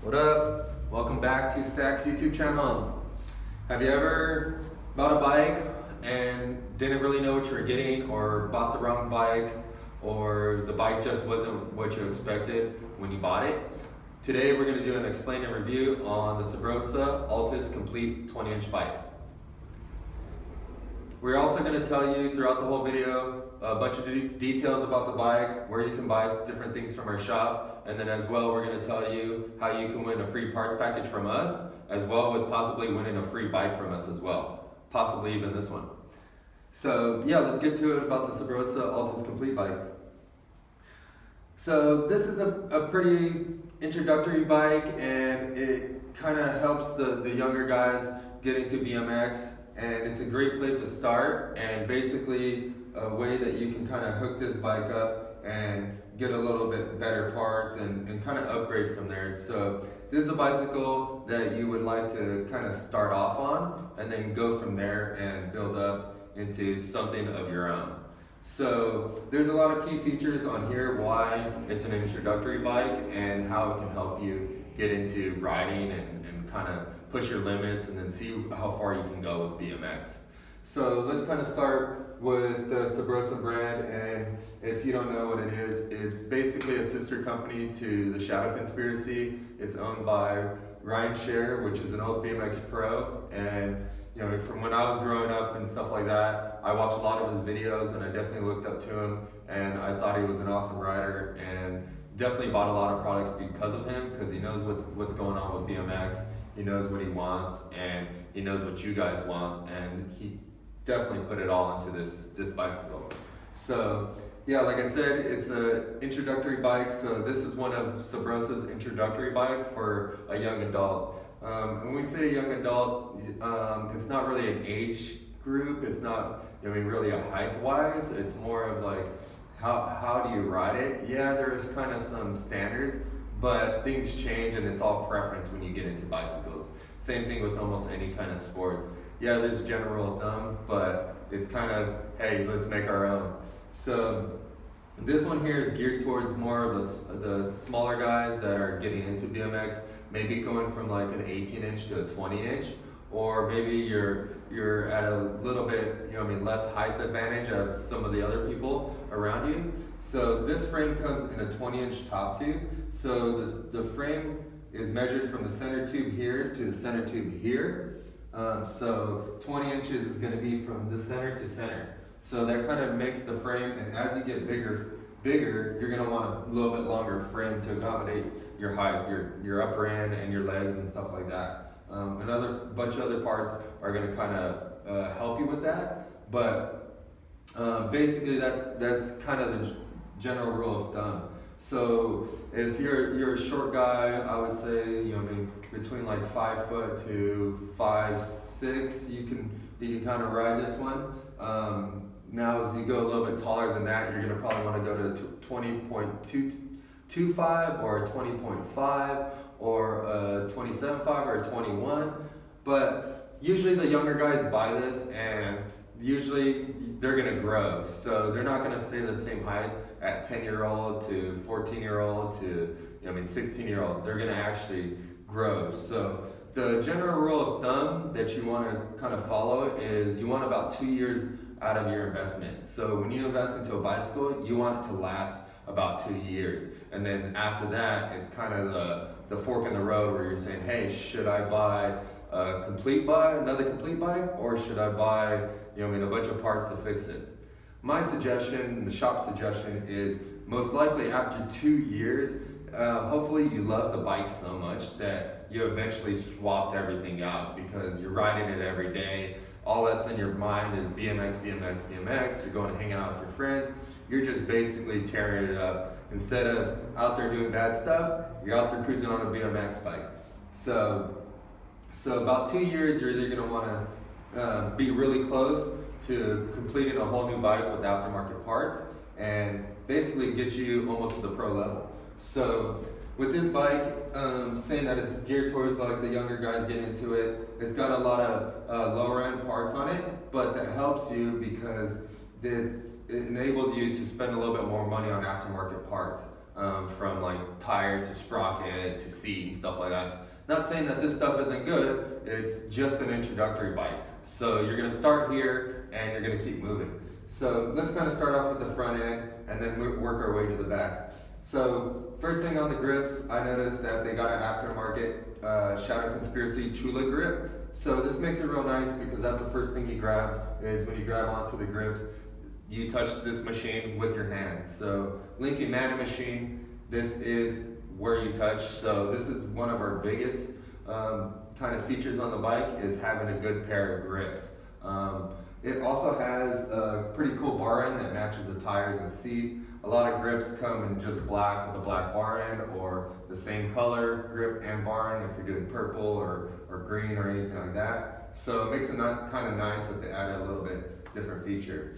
What up? Welcome back to Stack's YouTube channel. Have you ever bought a bike and didn't really know what you were getting, or bought the wrong bike, or the bike just wasn't what you expected when you bought it? Today we're going to do an explain and review on the Subrosa Altus Complete 20-inch bike. We're also going to tell you throughout the whole video a bunch of details about the bike, where you can buy different things from our shop, and then as well we're going to tell you how you can win a free parts package from us, as well with possibly winning a free bike from us as well, possibly even this one. So yeah, let's get to it about the Subrosa Altus Complete bike. So this is a pretty introductory bike, and it kind of helps the younger guys get into BMX, and it's a great place to start, and basically a way that you can kind of hook this bike up and get a little bit better parts and kind of upgrade from there. So this is a bicycle that you would like to kind of start off on and then go from there and build up into something of your own. So there's a lot of key features on here why it's an introductory bike and how it can help you get into riding and kind of push your limits and then see how far you can go with BMX. So let's kind of start with the Subrosa brand, and if you don't know what it is, it's basically a sister company to the Shadow Conspiracy. It's owned by Ryan Scher, which is an old BMX pro, and you know, from when I was growing up and stuff like that, I watched a lot of his videos and I definitely looked up to him, and I thought he was an awesome rider, and definitely bought a lot of products because of him, because he knows what's going on with BMX. He knows what he wants, and he knows what you guys want, and he definitely put it all into this bicycle. So yeah, like I said, it's an introductory bike. So this is one of Subrosa's introductory bike for a young adult. When we say young adult, it's not really an age group. It's not, really a height wise. It's more of like, how do you ride it? Yeah, there's kind of some standards, but things change and it's all preference when you get into bicycles. Same thing with almost any kind of sports. Yeah, there's general thumb, but it's kind of, hey, let's make our own. So this one here is geared towards more of the smaller guys that are getting into BMX, maybe going from like an 18-inch to a 20-inch, or maybe you're at a little bit, less height advantage of some of the other people around you. So this frame comes in a 20-inch top tube. So the frame is measured from the center tube here to the center tube here. So 20 inches is going to be from the center to center. So that kind of makes the frame, and as you get bigger, you're going to want a little bit longer frame to accommodate your height, your upper end and your legs and stuff like that. Another bunch of other parts are going to kind of help you with that, but basically that's kind of the general rule of thumb. So if you're a short guy, I would say between like 5 foot to 5'6", you can kind of ride this one. Now as you go a little bit taller than that, you're gonna probably want to go to 20.25 or a 20.5 or a 27.5 or a 21. But usually the younger guys buy this, and usually they're gonna grow, so they're not gonna stay the same height at 10-year-old to 14-year-old to 16-year-old. They're gonna actually grow. So the general rule of thumb that you want to kind of follow is you want about 2 years out of your investment. So when you invest into a bicycle, you want it to last about 2 years, and then after that it's kind of the fork in the road where you're saying, hey, should I buy another complete bike, or should I buy a bunch of parts to fix it? My suggestion, the shop suggestion, is most likely after 2 years, hopefully you love the bike so much that you eventually swapped everything out, because you're riding it every day. All that's in your mind is BMX, BMX, BMX. You're going to hang out with your friends. You're just basically tearing it up. Instead of out there doing bad stuff, you're out there cruising on a BMX bike. So about 2 years, you're either going to want to be really close to completing a whole new bike with aftermarket parts and basically get you almost to the pro level. So with this bike, saying that it's geared towards like the younger guys getting into it, it's got a lot of lower end parts on it, but that helps you because it enables you to spend a little bit more money on aftermarket parts. from like tires to sprocket to seat and stuff like that. Not saying that this stuff isn't good, it's just an introductory bike. So you're gonna start here and you're gonna keep moving. So let's kind of start off with the front end and then work our way to the back. So first thing on the grips, I noticed that they got an aftermarket Shadow Conspiracy Chula grip. So this makes it real nice because that's the first thing you grab is when you grab onto the grips, you touch this machine with your hands. So Lincoln Mana machine, this is where you touch. So this is one of our biggest kind of features on the bike is having a good pair of grips. It also has a pretty cool bar end that matches the tires and seat. A lot of grips come in just black with a black bar end or the same color grip and bar end if you're doing purple or green or anything like that. So it makes it kind of nice that they added a little bit different feature.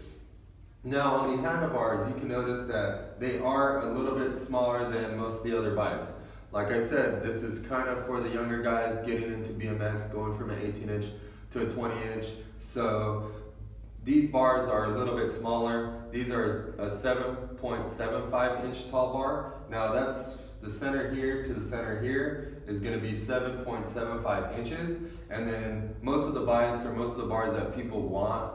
Now on these handlebars, you can notice that they are a little bit smaller than most of the other bikes. Like I said, this is kind of for the younger guys getting into BMX, going from an 18-inch to a 20-inch. So these bars are a little bit smaller. These are a 7.75-inch tall bar. Now that's the center here to the center here is going to be 7.75 inches. And then most of the bikes or most of the bars that people want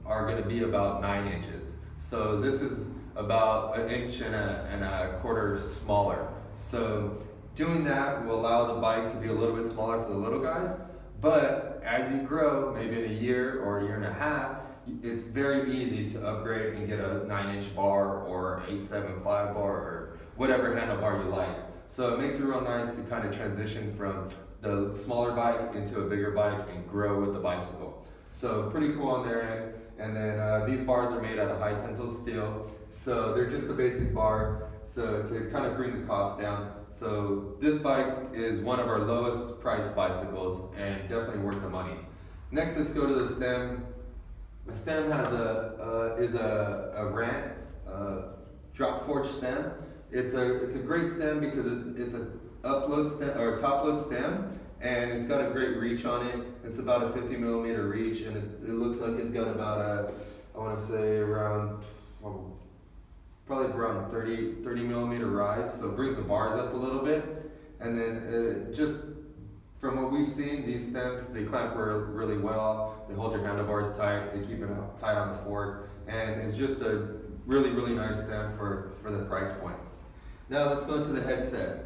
are going to be about 9 inches. So this is about an inch and a quarter smaller. So doing that will allow the bike to be a little bit smaller for the little guys. But as you grow, maybe in a year or a year and a half, it's very easy to upgrade and get a 9-inch bar or 875 bar or whatever handlebar you like. So it makes it real nice to kind of transition from the smaller bike into a bigger bike and grow with the bicycle. So pretty cool on their end. And then these bars are made out of high tensile steel. So they're just a basic bar. So to kind of bring the cost down. So this bike is one of our lowest priced bicycles and definitely worth the money. Next, let's go to the stem. The stem has a ramp drop forge stem. It's a great stem because it's a upload stem or top load stem, and it's got a great reach on it. It's about a 50 millimeter reach, and it looks like it's got about I want to say around. Probably around 30 millimeter rise, so it brings the bars up a little bit. And then just from what we've seen, these stems, they clamp really well. They hold your handlebars tight, they keep it tight on the fork, and it's just a really nice stem for the price point. Now let's go into the headset.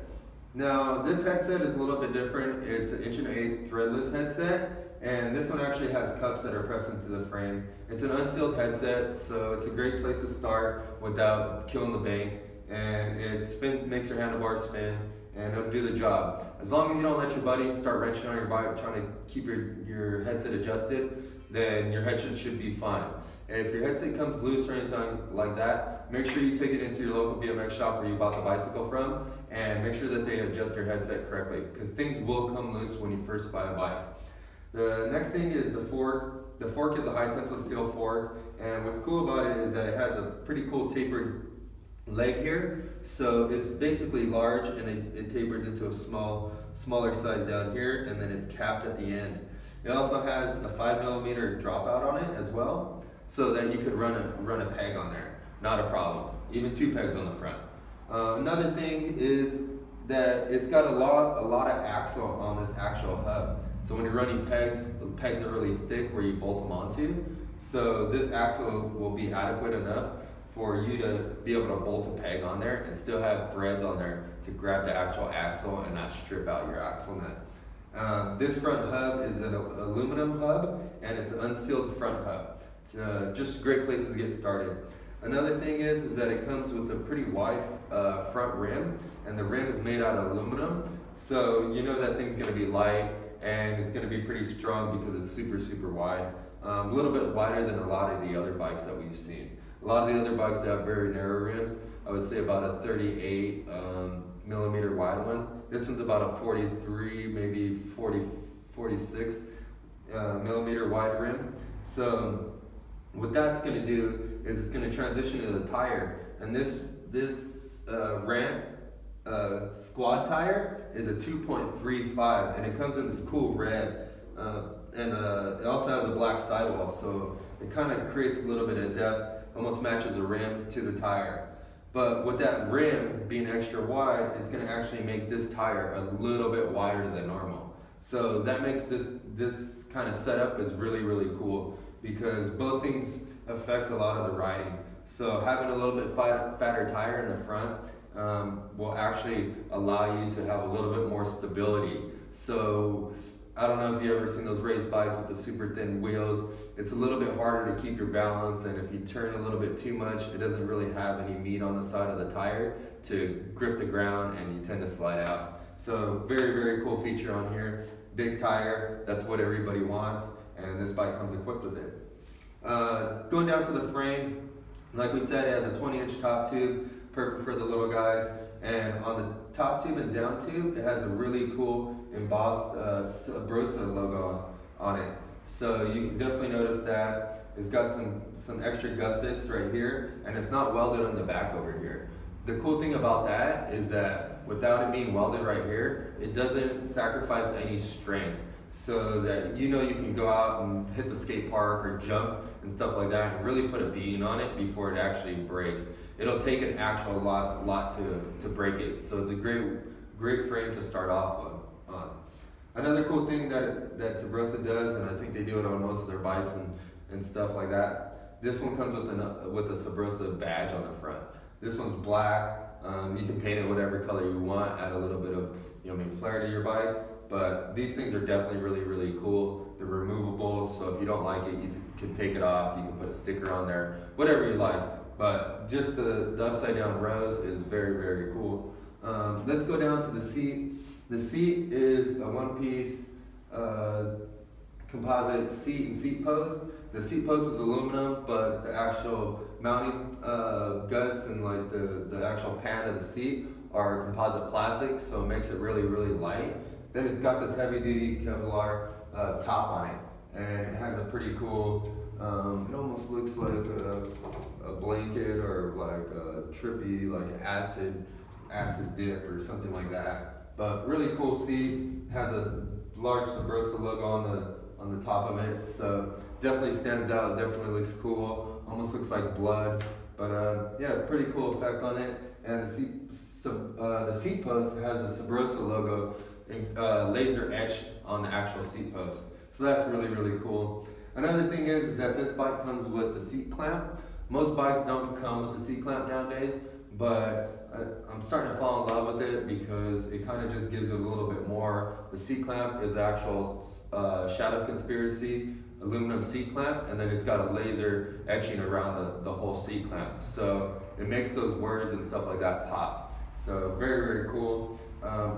Now this headset is a little bit different. It's an 1.8" threadless headset. And this one actually has cups that are pressed into the frame. It's an unsealed headset, so it's a great place to start without killing the bank. And it makes your handlebars spin, and it'll do the job. As long as you don't let your buddy start wrenching on your bike, trying to keep your headset adjusted, then your headset should be fine. And if your headset comes loose or anything like that, make sure you take it into your local BMX shop where you bought the bicycle from, and make sure that they adjust your headset correctly, because things will come loose when you first buy a bike. The next thing is the fork. The fork is a high tensile steel fork, and what's cool about it is that it has a pretty cool tapered leg here. So it's basically large, and it tapers into a smaller size down here, and then it's capped at the end. It also has a 5 millimeter dropout on it as well, so that you could run a peg on there. Not a problem. Even 2 pegs on the front. Another thing is that it's got a lot of axle on this actual hub. So when you're running pegs, the pegs are really thick where you bolt them onto. So this axle will be adequate enough for you to be able to bolt a peg on there and still have threads on there to grab the actual axle and not strip out your axle nut. This front hub is an aluminum hub, and it's an unsealed front hub. It's just a great place to get started. Another thing is that it comes with a pretty wide front rim, and the rim is made out of aluminum. So you know that thing's going to be light, and it's going to be pretty strong because it's super wide. A little bit wider than a lot of the other bikes that we've seen. A lot of the other bikes have very narrow rims. I would say about a 38 millimeter wide one. This one's about a 43, maybe 46 millimeter wide rim. So what that's going to do is it's going to transition to the tire. And this ramp squad tire is a 2.35, and it comes in this cool red, and it also has a black sidewall, so it kind of creates a little bit of depth, almost matches the rim to the tire. But with that rim being extra wide, it's going to actually make this tire a little bit wider than normal. So that makes this kind of setup is really, really cool, because both things affect a lot of the riding. So having a little bit fatter tire in the front will actually allow you to have a little bit more stability. So I don't know if you've ever seen those race bikes with the super thin wheels. It's a little bit harder to keep your balance, and if you turn a little bit too much, it doesn't really have any meat on the side of the tire to grip the ground, and you tend to slide out. So very, very cool feature on here. Big tire, that's what everybody wants, and this bike comes equipped with it. Going down to the frame, like we said, it has a 20-inch top tube, perfect for the little guys. And on the top tube and down tube, it has a really cool embossed Subrosa logo on it. So you can definitely notice that it's got some extra gussets right here, and it's not welded on the back over here. The cool thing about that is that without it being welded right here, it doesn't sacrifice any strength. So that you can go out and hit the skate park or jump and stuff like that and really put a beating on it before it actually breaks. It'll take an actual lot to break it. So it's a great frame to start off on. Another cool thing that Subrosa does, and I think they do it on most of their bikes and stuff like that, this one comes with a Subrosa badge on the front. This one's black. You can paint it whatever color you want, add a little bit of flair to your bike. But these things are definitely really, really cool. They're removable, so if you don't like it, you can take it off. You can put a sticker on there, whatever you like. But just the upside down rose is very, very cool. Let's go down to the seat. The seat is a one-piece composite seat and seat post. The seat post is aluminum, but the actual mounting guts and like the actual pan of the seat are composite plastic, so it makes it really, really light. Then it's got this heavy-duty Kevlar top on it, and it has a pretty cool, it almost looks like a blanket or like a trippy, like acid dip or something like that. But really cool seat, has a large Subrosa logo on the top of it, so definitely stands out, definitely looks cool, almost looks like blood, but yeah, pretty cool effect on it. And the seat post has a Subrosa logo laser etched on the actual seat post. So that's really, really cool. Another thing is that this bike comes with the seat clamp. Most bikes don't come with the seat clamp nowadays, but I'm starting to fall in love with it because it kind of just gives you a little bit more. The seat clamp is the actual Shadow Conspiracy aluminum seat clamp, and then it's got a laser etching around the whole seat clamp. So it makes those words and stuff like that pop. So very, very cool.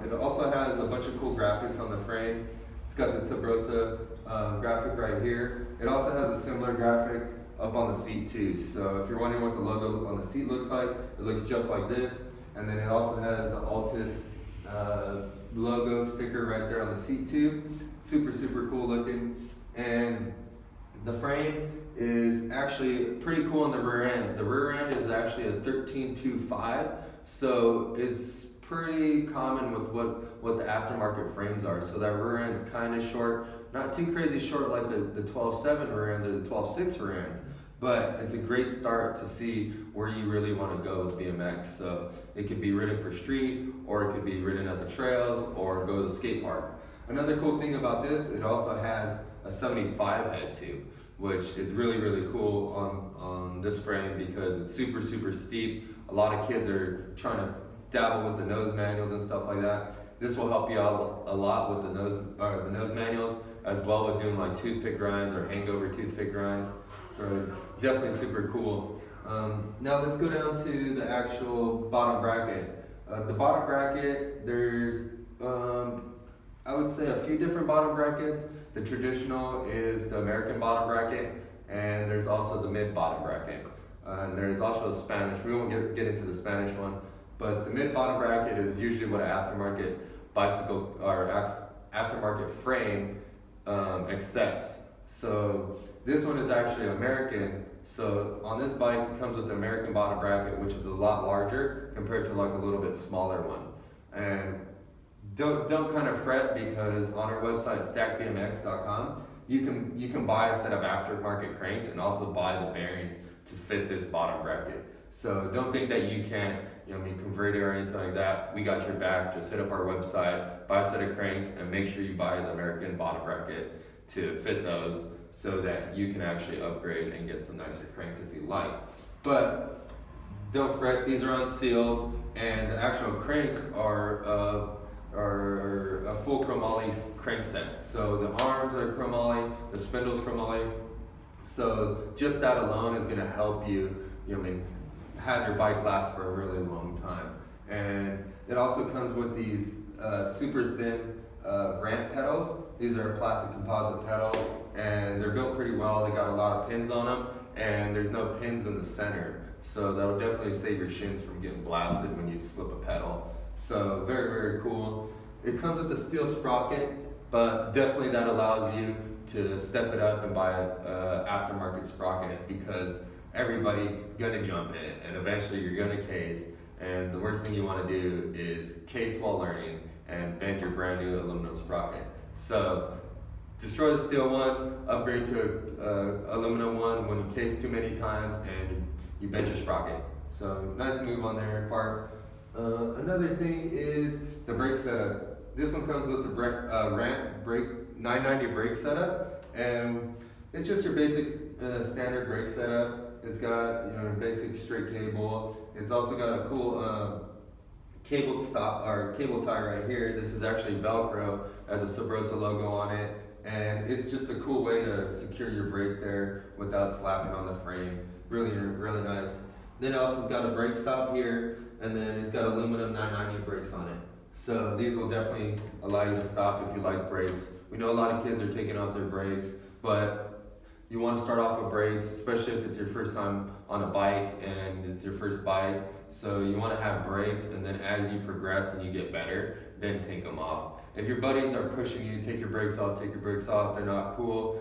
It also has a bunch of cool graphics on the frame. It's got the Subrosa graphic right here. It also has a similar graphic up on the seat too. So if you're wondering what the logo on the seat looks like, it looks just like this. And then it also has the Altus logo sticker right there on the seat too. Super, super cool looking. And the frame is actually pretty cool on the rear end. The rear end is actually a 13.25, so it's pretty common with what the aftermarket frames are. So that rear end's kind of short, not too crazy short like the 12.7 rear ends or the 12.6 rear ends, but it's a great start to see where you really want to go with BMX. So it could be ridden for street, or it could be ridden at the trails, or go to the skate park. Another cool thing about this, it also has a 75 head tube, which is really, really cool on this frame because it's super, super steep. A lot of kids are trying to dabble with the nose manuals and stuff like that. This will help you out a lot with the nose manuals, as well with doing like toothpick grinds or hangover toothpick grinds. So definitely super cool. Now let's go down to the actual bottom bracket. The bottom bracket, there's I would say a few different bottom brackets. The traditional is the American bottom bracket, and there's also the mid bottom bracket. And there's also a Spanish. We won't get into the Spanish one, but the mid bottom bracket is usually what an aftermarket bicycle or aftermarket frame accepts. So this one is actually American. So on this bike, it comes with the American bottom bracket, which is a lot larger compared to like a little bit smaller one. And don't kind of fret, because on our website stackbmx.com you can buy a set of aftermarket cranks and also buy the bearings to fit this bottom bracket. So don't think that you can't, convert it or anything like that. We got your back. Just hit up our website, buy a set of cranks, and make sure you buy the American bottom bracket to fit those so that you can actually upgrade and get some nicer cranks if you like. But don't fret, these are unsealed, and the actual cranks are a full chromoly crank set. So the arms are chromoly, the spindle's chromoly. So just that alone is going to help you, have your bike last for a really long time. And it also comes with these super thin ramp pedals. These are a plastic composite pedal, and they're built pretty well. They got a lot of pins on them, and there's no pins in the center. So that'll definitely save your shins from getting blasted when you slip a pedal. So very, very cool. It comes with a steel sprocket, but definitely that allows you to step it up and buy an aftermarket sprocket, because everybody's gonna jump it, and eventually you're gonna case. And the worst thing you want to do is case while learning and bend your brand new aluminum sprocket. So destroy the steel one, upgrade to a aluminum one when you case too many times and you bend your sprocket. So nice move on their part. Another thing is the brake setup. This one comes with the ramp brake 990 brake setup, and it's just your basic standard brake setup. It's got a basic straight cable. It's also got a cool cable tie right here. This is actually Velcro, has a Subrosa logo on it, and it's just a cool way to secure your brake there without slapping on the frame. Really, really nice. Then it also got a brake stop here, and then it's got aluminum 990 brakes on it. So these will definitely allow you to stop if you like brakes. We know a lot of kids are taking off their brakes, but you want to start off with brakes, especially if it's your first time on a bike and it's your first bike. So you want to have brakes, and then as you progress and you get better, then take them off. If your buddies are pushing you, take your brakes off, they're not cool.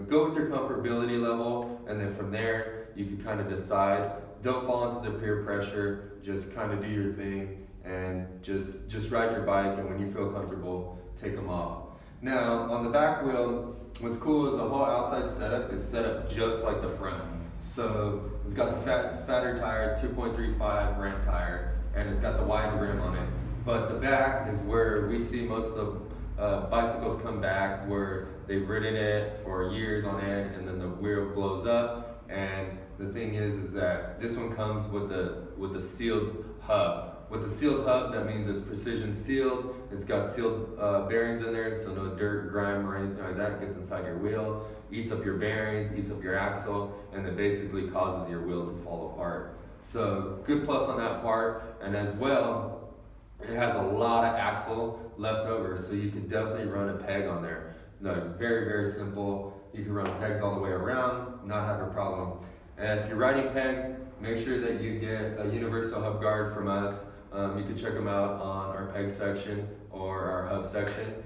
Go with your comfortability level, and then from there, you can kind of decide. Don't fall into the peer pressure, just kind of do your thing, and just ride your bike, and when you feel comfortable, take them off. Now, on the back wheel, what's cool is the whole outside setup is set up just like the front. So it's got the fatter tire, 2.35 ramp tire, and it's got the wide rim on it. But the back is where we see most of the bicycles come back, where they've ridden it for years on end, and then the wheel blows up. And the thing is that this one comes with the sealed hub. With the sealed hub, that means it's precision sealed. It's got sealed bearings in there, so no dirt, grime, or anything like that gets inside your wheel. Eats up your bearings, eats up your axle, and then basically causes your wheel to fall apart. So good plus on that part. And as well, it has a lot of axle left over, so you could definitely run a peg on there. Very, very simple. You can run pegs all the way around, not have a problem. And if you're riding pegs, make sure that you get a universal hub guard from us. You can check them out on our peg section or our hub section.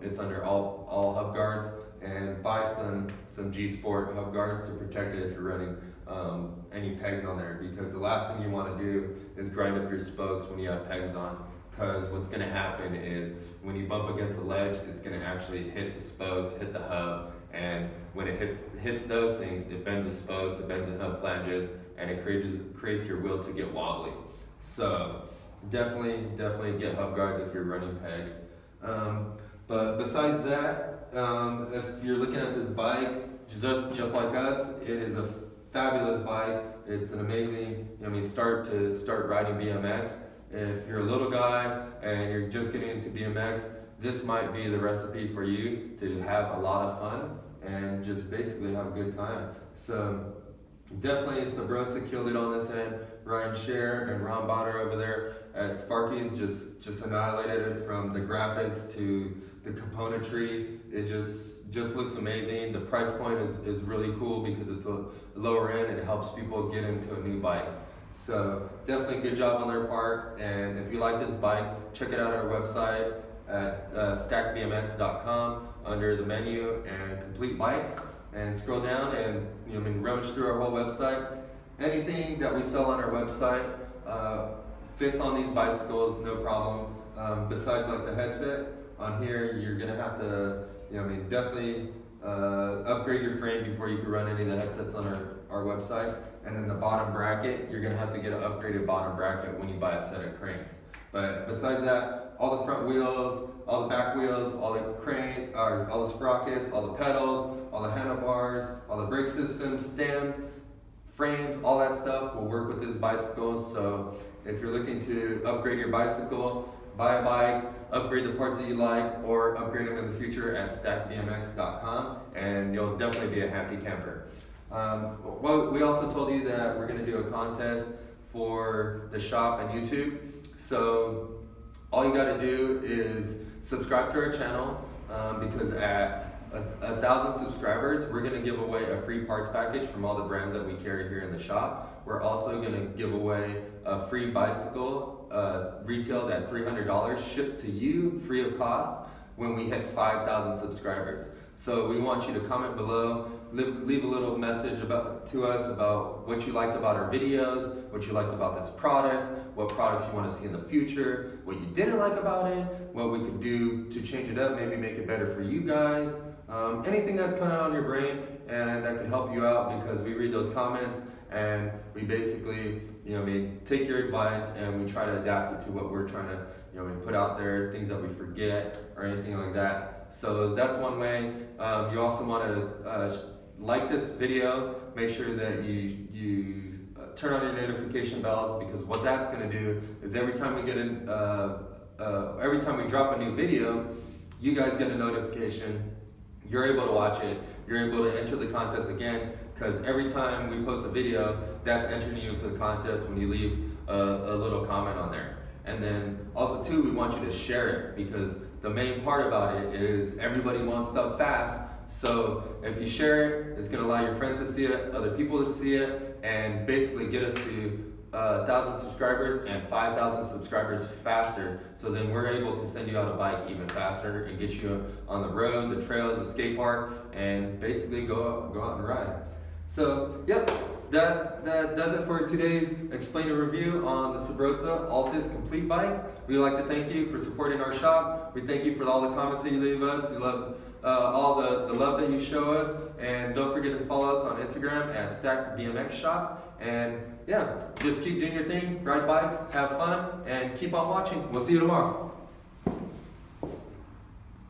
It's under all hub guards, and buy some G Sport hub guards to protect it if you're running any pegs on there, because the last thing you want to do is grind up your spokes when you have pegs on, because what's going to happen is when you bump against a ledge, it's going to actually hit the spokes, hit the hub, and when it hits those things, it bends the spokes, it bends the hub flanges, and it creates your wheel to get wobbly. So definitely get hub guards if you're running pegs. But besides that, if you're looking at this bike, just like us, it is a fabulous bike. It's an amazing, start riding BMX. If you're a little guy and you're just getting into BMX, this might be the recipe for you to have a lot of fun and just basically have a good time. So definitely Subrosa killed it on this end. Ryan Scher and Ron Bonner over there at Sparky's just annihilated it, from the graphics to the componentry. It just looks amazing. The price point is really cool because it's a lower end and it helps people get into a new bike. So definitely good job on their part. And if you like this bike, check it out on our website at stackbmx.com under the menu and complete bikes, and scroll down and rummage through our whole website. Anything that we sell on our website fits on these bicycles, no problem. Besides like the headset on here, you're gonna have to definitely upgrade your frame before you can run any of the headsets on our website. And then the bottom bracket, you're gonna have to get an upgraded bottom bracket when you buy a set of cranes. But besides that, all the front wheels, all the back wheels, all the all the sprockets, all the pedals, all the handlebars, all the brake systems, stem, frames, all that stuff will work with this bicycle. So if you're looking to upgrade your bicycle, buy a bike, upgrade the parts that you like, or upgrade them in the future at stackbmx.com, and you'll definitely be a happy camper. Well, we also told you that we're going to do a contest for the shop and YouTube. So all you got to do is subscribe to our channel, because at 1,000 subscribers, we're going to give away a free parts package from all the brands that we carry here in the shop. We're also going to give away a free bicycle, retailed at $300, shipped to you free of cost when we hit 5,000 subscribers. So we want you to comment below, leave a little message to us about what you liked about our videos, what you liked about this product, what products you want to see in the future, what you didn't like about it, what we could do to change it up, maybe make it better for you guys. Anything that's kind of on your brain and that could help you out, because we read those comments and we basically, we take your advice and we try to adapt it to what we're trying to, we put out there, things that we forget or anything like that. So that's one way. You also want to like this video, make sure that you turn on your notification bells, because what that's going to do is every time we drop a new video, you guys get a notification. You're able to watch it. You're able to enter the contest again, because every time we post a video, that's entering you into the contest when you leave a little comment on there. And then also too, we want you to share it, because the main part about it is everybody wants stuff fast. So if you share it, it's going to allow your friends to see it, other people to see it, and basically get us to 1,000 subscribers and 5,000 subscribers faster. So then we're able to send you out a bike even faster and get you on the road, the trails, the skate park, and basically go out and ride. So yep, that does it for today's Explain and Review on the Subrosa Altus Complete Bike. We'd like to thank you for supporting our shop. We thank you for all the comments that you leave us. We love all the love that you show us. And don't forget to follow us on Instagram at StackedBMX And yeah, just keep doing your thing, ride bikes, have fun, and keep on watching. We'll see you tomorrow.